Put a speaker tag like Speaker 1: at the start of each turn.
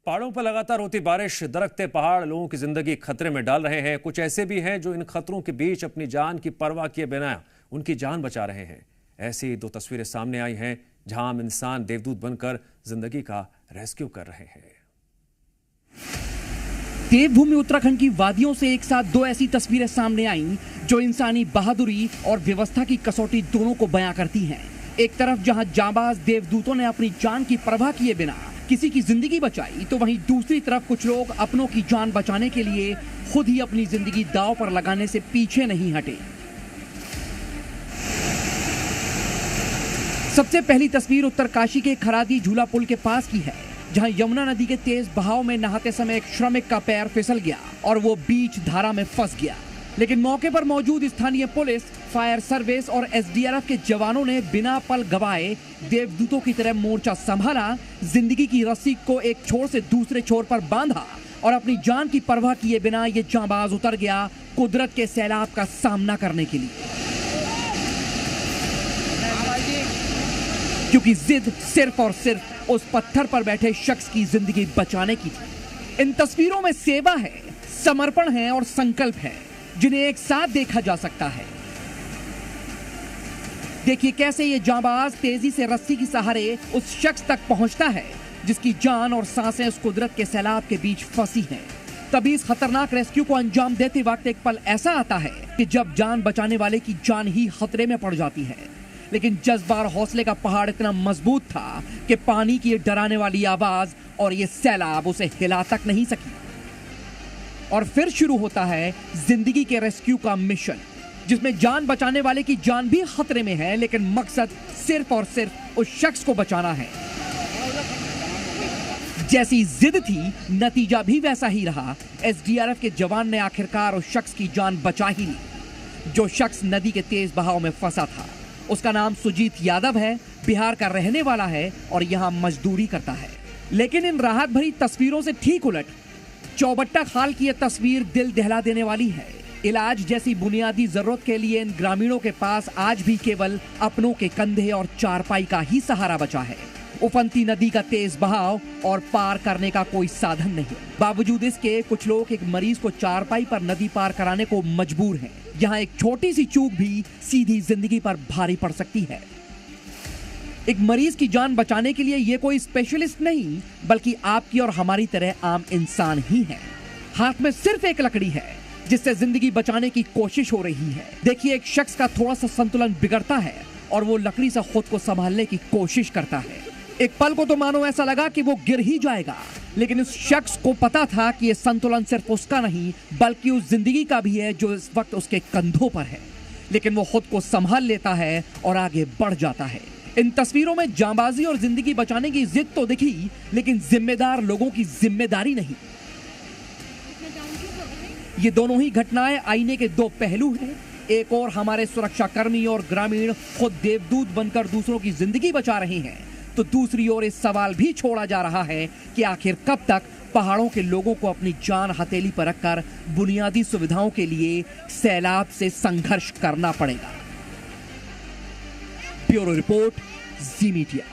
Speaker 1: पहाड़ों पर लगातार होती बारिश, दरकते पहाड़ लोगों की जिंदगी खतरे में डाल रहे हैं। कुछ ऐसे भी हैं जो इन खतरों के बीच अपनी जान की परवाह किए बिना उनकी जान बचा रहे हैं। ऐसी दो तस्वीरें सामने आई हैं जहां आम इंसान देवदूत बनकर जिंदगी का रेस्क्यू कर रहे हैं।
Speaker 2: देवभूमि उत्तराखंड की वादियों से एक साथ दो ऐसी तस्वीरें सामने आईं जो इंसानी बहादुरी और व्यवस्था की कसौटी दोनों को बयां करती हैं। एक तरफ जहां जांबाज देवदूतों ने अपनी जान की परवाह किए बिना किसी की जिंदगी बचाई, तो वहीं दूसरी तरफ कुछ लोग अपनों की जान बचाने के लिए खुद ही अपनी जिंदगी दांव पर लगाने से पीछे नहीं हटे। सबसे पहली तस्वीर उत्तरकाशी के खरादी झूला पुल के पास की है, जहां यमुना नदी के तेज बहाव में नहाते समय एक श्रमिक का पैर फिसल गया और वो बीच धारा में फंस गया। लेकिन मौके पर मौजूद स्थानीय पुलिस, फायर सर्विस और एसडीआरएफ के जवानों ने बिना पल गवाए देवदूतों की तरह मोर्चा संभाला, जिंदगी की रस्सी को एक छोर से दूसरे छोर पर बांधा और अपनी जान की परवाह किए बिना ये जांबाज उतर गया कुदरत के सैलाब का सामना करने के लिए। क्योंकि जिद सिर्फ और सिर्फ उस पत्थर पर बैठे शख्स की जिंदगी बचाने की थी। इन तस्वीरों में सेवा है, समर्पण है और संकल्प है, जिन्हें एक साथ देखा जा सकता है। देखिए कैसे ये जांबाज तेजी से रस्सी की सहारे उस शख्स तक पहुंचता है जिसकी जान और सांसें उस कुदरत के सैलाब के बीच फंसी हैं। तभी इस खतरनाक रेस्क्यू को अंजाम देते वक्त एक पल ऐसा आता है कि जब जान बचाने वाले की जान ही खतरे में पड़ जाती है। लेकिन जज्बा और हौसले का पहाड़ इतना मजबूत था कि पानी की डराने वाली आवाज और ये सैलाब उसे हिला तक नहीं सकी। और फिर शुरू होता है जिंदगी के रेस्क्यू का मिशन, जिसमें जान बचाने वाले की जान भी खतरे में है, लेकिन मकसद सिर्फ और सिर्फ उस शख्स को बचाना है। जैसी जिद थी, नतीजा भी वैसा ही रहा। एसडीआरएफ के जवान ने आखिरकार उस शख्स की जान बचा ही ली। जो शख्स नदी के तेज बहाव में फंसा था, उसका नाम सुजीत यादव है, बिहार का रहने वाला है और यहाँ मजदूरी करता है। लेकिन इन राहत भरी तस्वीरों से ठीक उलट चौबट्टा खाल की यह तस्वीर दिल दहला देने वाली है। इलाज जैसी बुनियादी जरूरत के लिए इन ग्रामीणों के पास आज भी केवल अपनों के कंधे और चारपाई का ही सहारा बचा है। उफनती नदी का तेज बहाव और पार करने का कोई साधन नहीं। बावजूद इसके कुछ लोग एक मरीज को चारपाई पर नदी पार कराने को मजबूर हैं। यहाँ एक छोटी सी चूक भी सीधी जिंदगी पर भारी पड़ सकती है। एक मरीज की जान बचाने के लिए ये कोई स्पेशलिस्ट नहीं, बल्कि आपकी और हमारी तरह आम इंसान ही है। हाथ में सिर्फ एक लकड़ी है जिससे जिंदगी बचाने की कोशिश हो रही है। देखिए एक शख्स का थोड़ा सा संतुलन बिगड़ता है और वो लकड़ी से खुद को संभालने की कोशिश करता है। एक पल को तो मानो ऐसा लगा कि वो गिर ही जाएगा, लेकिन उस शख्स को पता था कि ये संतुलन सिर्फ उसका नहीं बल्कि उस जिंदगी का भी है जो इस वक्त उसके कंधों पर है। लेकिन वो खुद को संभाल लेता है और आगे बढ़ जाता है। इन तस्वीरों में जांबाजी और जिंदगी बचाने की जिद तो दिखी, लेकिन जिम्मेदार लोगों की जिम्मेदारी नहीं। ये दोनों ही घटनाएं आईने के दो पहलू हैं। एक और हमारे सुरक्षाकर्मी और ग्रामीण खुद देवदूत बनकर दूसरों की जिंदगी बचा रहे हैं, तो दूसरी ओर इस सवाल भी छोड़ा जा रहा है कि आखिर कब तक पहाड़ों के लोगों को अपनी जान हथेली पर रखकर बुनियादी सुविधाओं के लिए सैलाब से संघर्ष करना पड़ेगा। ब्यूरो रिपोर्ट, जी मीडिया।